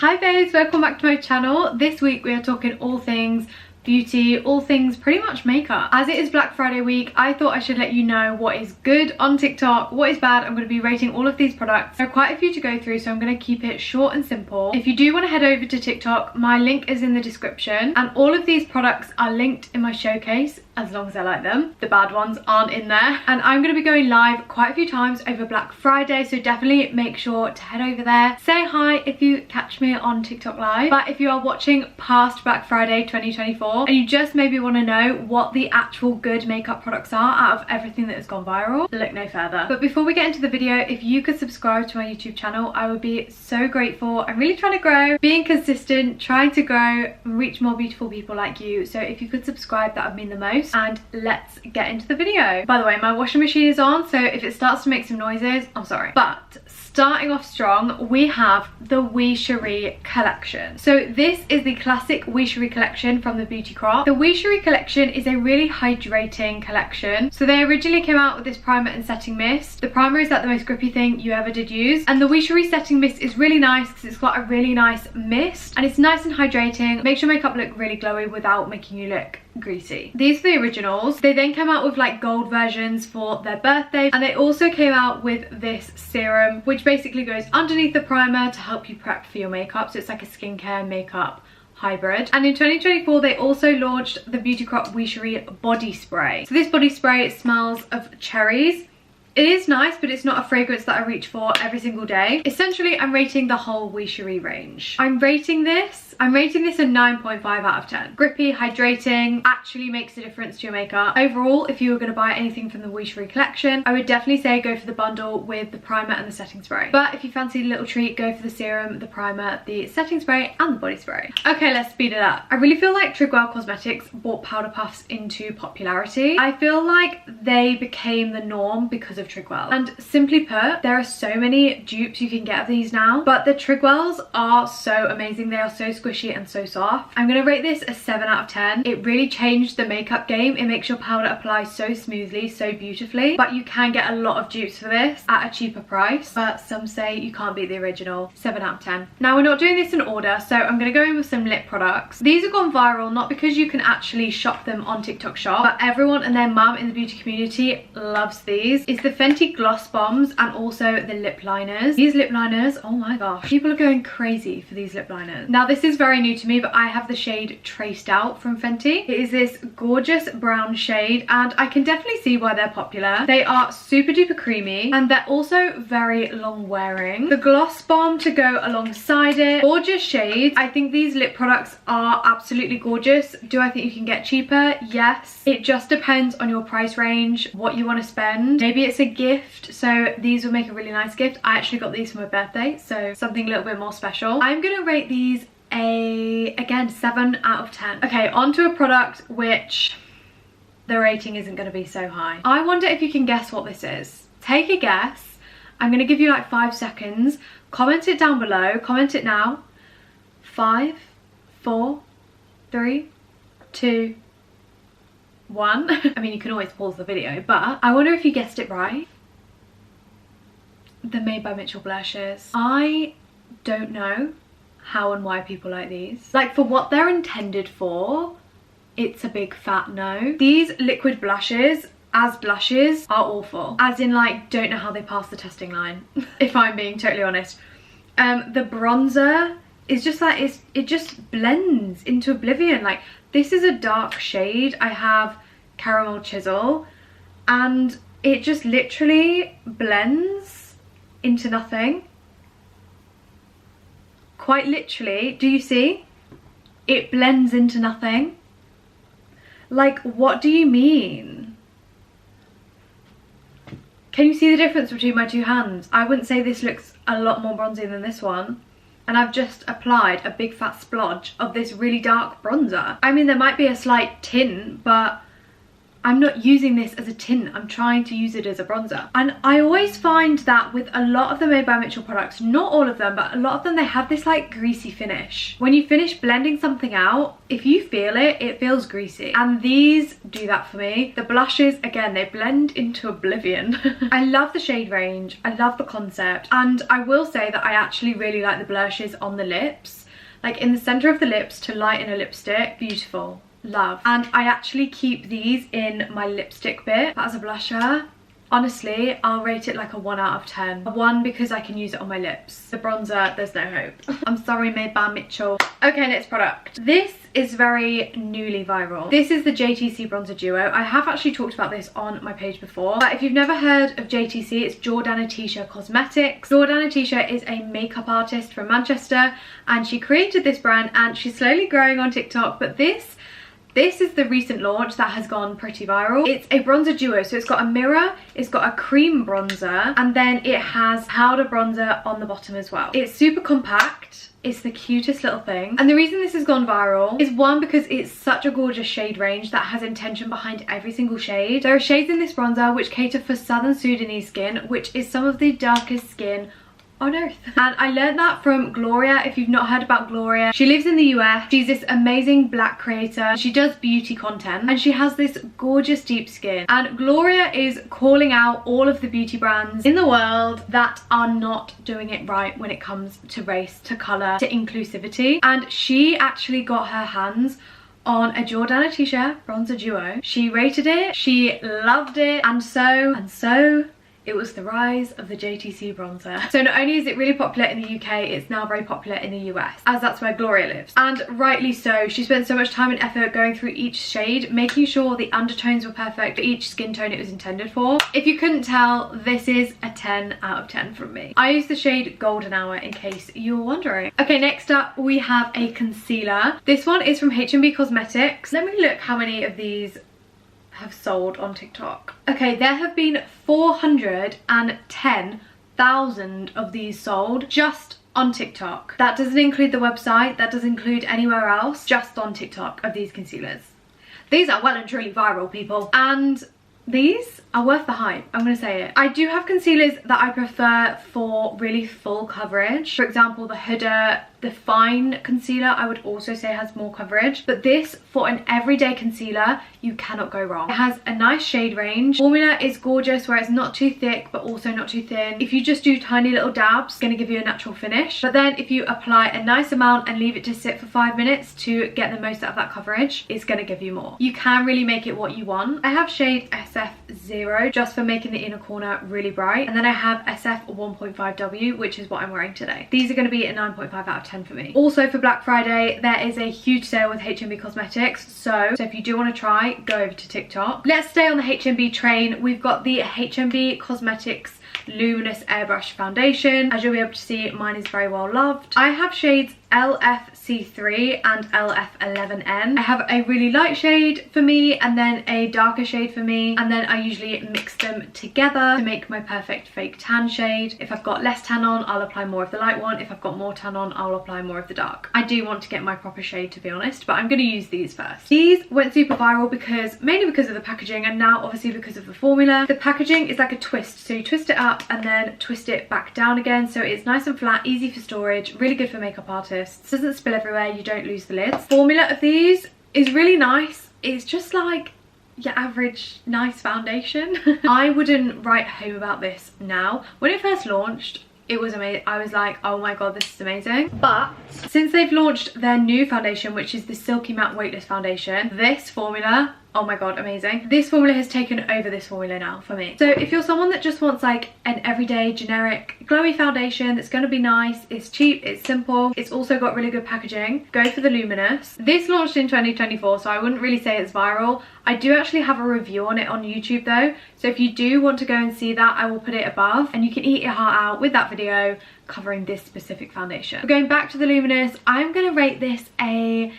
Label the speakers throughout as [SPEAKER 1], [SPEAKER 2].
[SPEAKER 1] Hi guys, welcome back to my channel. This week we are talking all things beauty, all things pretty much makeup. As it is Black Friday week, I thought I should let you know what is good on TikTok, what is bad. I'm going to be rating all of these products. There are quite a few to go through, so I'm going to keep it short and simple. If you do want to head over to TikTok, my link is in the description, and all of these products are linked in my showcase as long as I like them. The bad ones aren't in there. And I'm going to be going live quite a few times over Black Friday, so definitely make sure to head over there. Say hi if you catch me on TikTok live. But if you are watching past Black Friday 2024 and you just maybe want to know what the actual good makeup products are out of everything that has gone viral, look no further. But before we get into the video, if you could subscribe to my YouTube channel, I would be so grateful. I'm really trying to grow, being consistent, trying to grow and reach more beautiful people like you. So if you could subscribe, that would mean the most. And let's get into the video. By the way, my washing machine is on, so if it starts to make some noises, I'm sorry. But starting off strong, we have the Wee Cherie collection. So this is the classic Wee Cherie collection from the Beauty Crop. The Wee Cherie collection is a really hydrating collection. So they originally came out with this primer and setting mist. The primer is like the most grippy thing you ever did use, and the Wee Cherie setting mist is really nice because it's got a really nice mist and it's nice and hydrating. Makes your makeup look really glowy without making you look greasy. These are the originals. They then came out with like gold versions for their birthday, and they also came out with this serum which basically goes underneath the primer to help you prep for your makeup. So it's like a skincare makeup hybrid. And in 2024 they also launched the Beauty Crop Wee Cherie body spray. So this body spray smells of cherries. It is nice, but it's not a fragrance that I reach for every single day. Essentially, I'm rating the whole Wee Cherie range. I'm rating this a 9.5 out of 10. Grippy, hydrating, actually makes a difference to your makeup. Overall, if you were going to buy anything from the Wee Cherie collection, I would definitely say go for the bundle with the primer and the setting spray. But if you fancy a little treat, go for the serum, the primer, the setting spray, and the body spray. Okay, let's speed it up. I really feel like Trigwell Cosmetics brought powder puffs into popularity. I feel like they became the norm because of Trigwell. And simply put, there are so many dupes you can get of these now, but the Trigwells are so amazing. They are so squishy and so soft. I'm gonna rate this a 7 out of 10. It really changed the makeup game. It makes your powder apply so smoothly, so beautifully, but you can get a lot of dupes for this at a cheaper price, but some say you can't beat the original. 7 out of 10. Now, we're not doing this in order, so I'm gonna go in with some lip products. These have gone viral not because you can actually shop them on TikTok Shop, but everyone and their mum in the beauty community loves these. It's the Fenty Gloss Bombs and also the lip liners. These lip liners, oh my gosh, people are going crazy for these lip liners. Now, this is very new to me, but I have the shade Traced Out from Fenty. It is this gorgeous brown shade, and I can definitely see why they're popular. They are super duper creamy, and they're also very long wearing. The Gloss Bomb to go alongside it. Gorgeous shades. I think these lip products are absolutely gorgeous. Do I think you can get cheaper? Yes. It just depends on your price range, what you want to spend. Maybe it's a gift, so these will make a really nice gift. I actually got these for my birthday, so something a little bit more special. I'm gonna rate these again 7 out of 10. Okay, on to a product which the rating isn't going to be so high. I wonder if you can guess what this is. Take a guess. I'm going to give you like 5 seconds. Comment it down below. Comment it now. 5, 4, 3, 2, 1. I mean, you can always pause the video, but I wonder if you guessed it right. The Made by Mitchell blushes. I don't know how and why people like these. Like, for what they're intended for, it's a big fat no. These liquid blushes as blushes are awful. As in, like, don't know how they pass the testing line, if I'm being totally honest. The bronzer is just like, it just blends into oblivion. Like, this is a dark shade. I have Caramel Chisel, and it just literally blends into nothing. Quite literally, do you see? It blends into nothing. Like, what do you mean? Can you see the difference between my two hands? I wouldn't say this looks a lot more bronzy than this one. And I've just applied a big fat splodge of this really dark bronzer. I mean, there might be a slight tint, but I'm not using this as a tint, I'm trying to use it as a bronzer. And I always find that with a lot of the Made by Mitchell products, not all of them, but a lot of them, they have this like greasy finish. When you finish blending something out, if you feel it, it feels greasy. And these do that for me. The blushes, again, they blend into oblivion. I love the shade range, I love the concept, and I will say that I actually really like the blushes on the lips. Like in the center of the lips to lighten a lipstick, beautiful. Love. And I actually keep these in my lipstick bit. But as a blusher, honestly, I'll rate it like a 1 out of 10. A 1 because I can use it on my lips. The bronzer, there's no hope. I'm sorry, Made by Mitchell. Okay, next product. This is very newly viral. This is the JTC Bronzer Duo. I have actually talked about this on my page before, but if you've never heard of JTC, it's Jordana Tisha Cosmetics. Jordana Tisha is a makeup artist from Manchester, and she created this brand, and she's slowly growing on TikTok, but this is the recent launch that has gone pretty viral. It's a bronzer duo, so it's got a mirror, it's got a cream bronzer, and then it has powder bronzer on the bottom as well. It's super compact. It's the cutest little thing. And the reason this has gone viral is, one, because it's such a gorgeous shade range that has intention behind every single shade. There are shades in this bronzer which cater for Southern Sudanese skin, which is some of the darkest skin on earth. And I learned that from Gloria. If you've not heard about Gloria, she lives in the US. She's this amazing black creator. She does beauty content and she has this gorgeous deep skin, and Gloria is calling out all of the beauty brands in the world that are not doing it right when it comes to race, to color, to inclusivity. And she actually got her hands on a Jordana Tisha Bronzer Duo. She rated it, she loved it, and so it was the rise of the JTC bronzer. So not only is it really popular in the UK, it's now very popular in the US, as that's where Gloria lives. And rightly so. She spent so much time and effort going through each shade, making sure the undertones were perfect for each skin tone it was intended for. If you couldn't tell, this is a 10 out of 10 from me. I use the shade Golden Hour in case you were wondering. Okay, next up we have a concealer. This one is from HMB Cosmetics. Let me look how many of these have sold on TikTok. Okay, there have been 410,000 of these sold just on TikTok. That doesn't include the website, that doesn't include anywhere else, just on TikTok of these concealers. These are well and truly viral, people. And these are worth the hype, I'm gonna say it. I do have concealers that I prefer for really full coverage. For example, the Huda, the Fine concealer, I would also say has more coverage. But this, for an everyday concealer, you cannot go wrong. It has a nice shade range. Formula is gorgeous, where it's not too thick, but also not too thin. If you just do tiny little dabs, it's gonna give you a natural finish. But then if you apply a nice amount and leave it to sit for 5 minutes to get the most out of that coverage, it's gonna give you more. You can really make it what you want. I have shade SF0 just for making the inner corner really bright. And then I have SF 1.5W, which is what I'm wearing today. These are gonna be a 9.5 out of 10 for me. Also for Black Friday, there is a huge sale with HMB Cosmetics. So if you do want to try, go over to TikTok. Let's stay on the HMB train. We've got the HMB Cosmetics Luminous Airbrush Foundation. As you'll be able to see, mine is very well loved. I have shades LFC3 and LF11N. I have a really light shade for me and then a darker shade for me, and then I usually mix them together to make my perfect fake tan shade. If I've got less tan on, I'll apply more of the light one. If I've got more tan on, I'll apply more of the dark. I do want to get my proper shade, to be honest, but I'm going to use these first. These went super viral mainly because of the packaging, and now obviously because of the formula. The packaging is like a twist, so you twist it up and then twist it back down again, so it's nice and flat, easy for storage, really good for makeup artists. Doesn't spill everywhere, you don't lose the lids. Formula of these is really nice. It's just like your average nice foundation. I wouldn't write home about this now. When it first launched, it was amazing. I was like, oh my god, this is amazing. But since they've launched their new foundation, which is the Silky Matte Weightless Foundation, this formula, oh my god, amazing. This formula has taken over this formula now for me. So if you're someone that just wants like an everyday generic glowy foundation that's going to be nice, it's cheap, it's simple, it's also got really good packaging, go for the Luminous. This launched in 2024, so I wouldn't really say it's viral. I do actually have a review on it on YouTube though, so if you do want to go and see that, I will put it above and you can eat your heart out with that video covering this specific foundation. But going back to the Luminous, I'm going to rate this a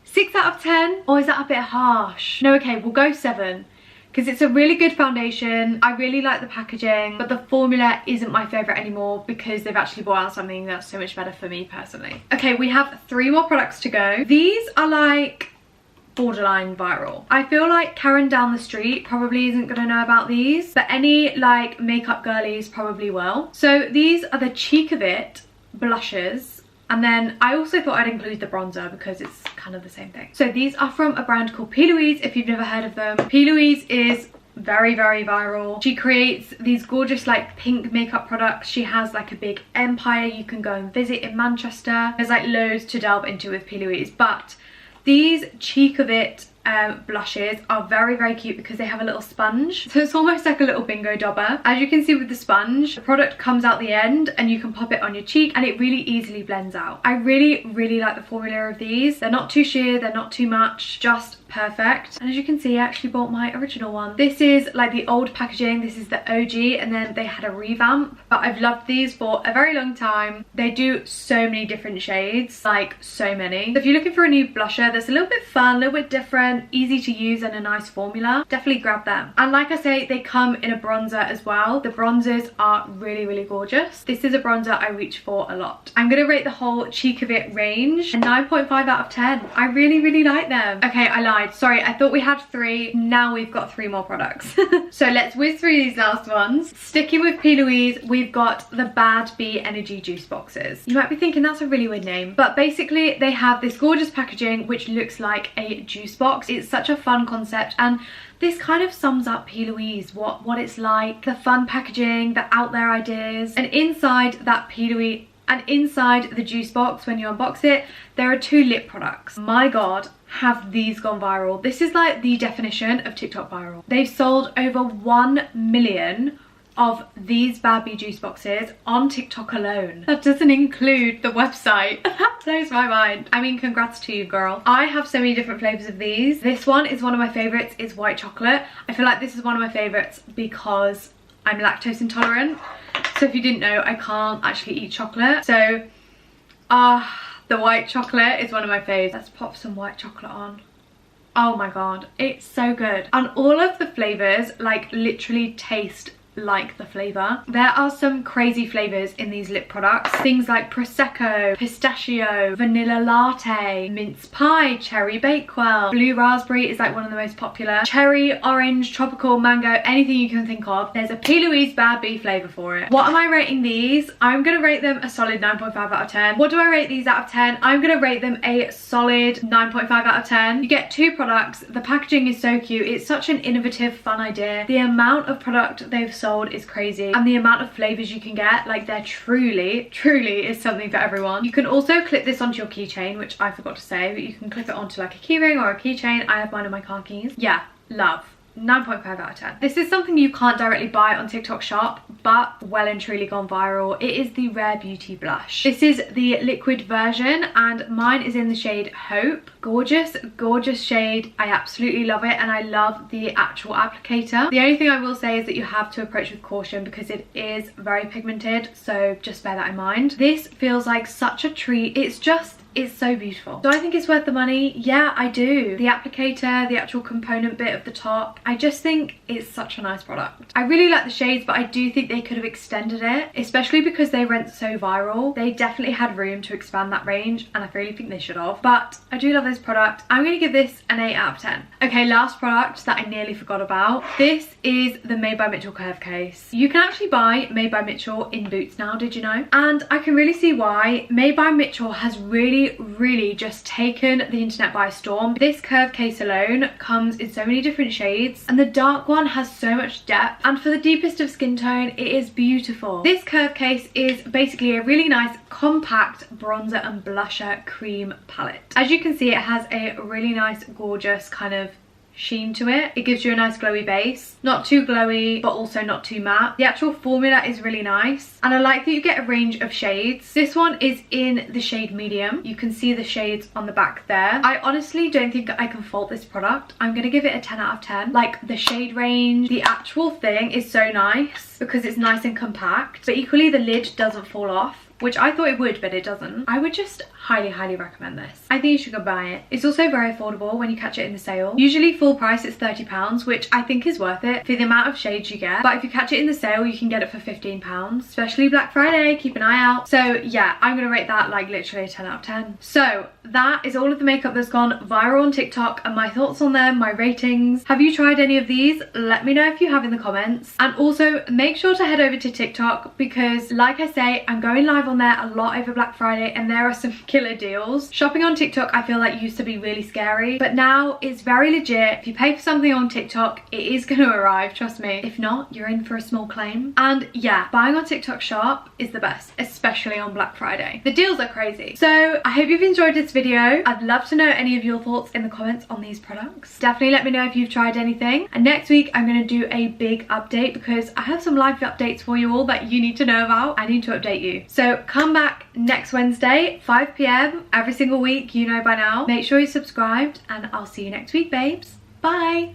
[SPEAKER 1] 6 out of 10, or is that a bit harsh? No, okay, we'll go 7 because it's a really good foundation. I really like the packaging, but the formula isn't my favourite anymore because they've actually brought out something that's so much better for me personally. Okay, we have 3 more products to go. These are like borderline viral. I feel like Karen down the street probably isn't gonna know about these, but any like makeup girlies probably will. So these are the Cheek of It blushes, and then I also thought I'd include the bronzer because it's kind of the same thing. So these are from a brand called P. Louise, if you've never heard of them. P. Louise is very viral. She creates these gorgeous like pink makeup products. She has like a big empire you can go and visit in Manchester. There's like loads to delve into with P. Louise, but these Cheek of It blushes are very cute because they have a little sponge, so it's almost like a little bingo dobber. As you can see with the sponge, the product comes out the end and you can pop it on your cheek and it really easily blends out. I really like the formula of these. They're not too sheer, they're not too much, just perfect. And as you can see, I actually bought my original one. This is like the old packaging, this is the OG, and then they had a revamp, but I've loved these for a very long time. They do so many different shades, like so many. So if you're looking for a new blusher that's a little bit fun, a little bit different, easy to use and a nice formula, definitely grab them. And like I say, they come in a bronzer as well. The bronzers are really gorgeous. This is a bronzer I reach for a lot. I'm gonna rate the whole Cheek of It range a 9.5 out of 10. I really like them. Okay, I lied. Sorry, I thought we had 3. Now we've got 3 more products. So let's whiz through these last ones. Sticking with P. Louise, we've got the Bad Bee Energy Juice Boxes. You might be thinking that's a really weird name, but basically they have this gorgeous packaging which looks like a juice box. It's such a fun concept, and this kind of sums up P. Louise, what it's like, the fun packaging, the out there ideas. And inside that P. Louise, and inside the juice box, when you unbox it, there are 2 lip products. My god, have these gone viral. This is like the definition of TikTok viral. They've sold over 1 million of these Bad Bee juice boxes on TikTok alone. That doesn't include the website. That blows my mind. I mean, congrats to you, girl. I have so many different flavors of these. This one is one of my favorites. It's white chocolate. I feel like this is one of my favorites because I'm lactose intolerant. So if you didn't know, I can't actually eat chocolate. So, the white chocolate is one of my faves. Let's pop some white chocolate on. Oh my god, it's so good. And all of the flavors like literally taste like the flavor. There are some crazy flavors in these lip products. Things like Prosecco, pistachio, vanilla latte, mince pie, cherry bakewell, blue raspberry is like one of the most popular. Cherry, orange, tropical, mango, anything you can think of. There's a P. Louise Bad Bee flavor for it. What am I rating these? I'm gonna rate them a solid 9.5 out of 10. What do I rate these out of 10? I'm gonna rate them a solid 9.5 out of 10. You get 2 products. The packaging is so cute. It's such an innovative, fun idea. The amount of product they've sold is crazy, and the amount of flavors you can get, like, they're truly is something for everyone. You can also clip this onto your keychain, which I forgot to say, but you can clip it onto like a keyring or a keychain. I have mine on my car keys. Yeah, love. 9.5 out of 10. This is something you can't directly buy on TikTok Shop, but well and truly gone viral. It is the Rare Beauty blush. This is the liquid version and mine is in the shade Hope. Gorgeous shade. I absolutely love it, and I love the actual applicator. The only thing I will say is that you have to approach with caution because it is very pigmented, so just bear that in mind. This feels like such a treat. It's so beautiful. Do I think it's worth the money? Yeah, I do. The applicator, the actual component bit of the top, I just think it's such a nice product. I really like the shades, but I do think they could have extended it, especially because they went so viral. They definitely had room to expand that range, and I really think they should have. But I do love this product. I'm gonna give this an 8 out of 10. Okay, last product that I nearly forgot about. This is the Made by Mitchell curve case. You can actually buy Made by Mitchell in Boots now, did you know? And I can really see why. Made by Mitchell has really just taken the internet by storm. This curve case alone comes in so many different shades, and the dark one has so much depth, and for the deepest of skin tone it is beautiful. This curve case is basically a really nice compact bronzer and blusher cream palette. As you can see, it has a really nice gorgeous kind of sheen to it. It gives you a nice glowy base, not too glowy but also not too matte. The actual formula is really nice, and I like that you get a range of shades. This one is in the shade medium. You can see the shades on the back there. I honestly don't think I can fault this product. I'm gonna give it a 10 out of 10. Like, the shade range, the actual thing is so nice because it's nice and compact, but equally the lid doesn't fall off. which I thought it would, but it doesn't, I would just highly recommend this. I think you should go buy it. It's also very affordable when you catch it in the sale. Usually full price it's £30, which I think is worth it for the amount of shades you get, but if you catch it in the sale you can get it for £15, especially Black Friday. Keep an eye out. So yeah, I'm gonna rate that like literally a 10 out of 10. So that is all of the makeup that's gone viral on TikTok and my thoughts on them, my ratings. Have you tried any of these? Let me know if you have in the comments. And also make sure to head over to TikTok because like I say, I'm going live on there a lot over Black Friday and there are some killer deals. Shopping on TikTok I feel like used to be really scary, but now it's very legit. If you pay for something on TikTok, it is going to arrive, trust me. If not, you're in for a small claim. And yeah, buying on TikTok Shop is the best, especially on Black Friday. The deals are crazy. So I hope you've enjoyed this video. I'd love to know any of your thoughts in the comments on these products. Definitely let me know if you've tried anything. And next week I'm going to do a big update because I have some live updates for you all that you need to know about. I need to update you. So come back next Wednesday, 5 PM every single week, you know by now. Make sure you're subscribed and I'll see you next week, babes. Bye.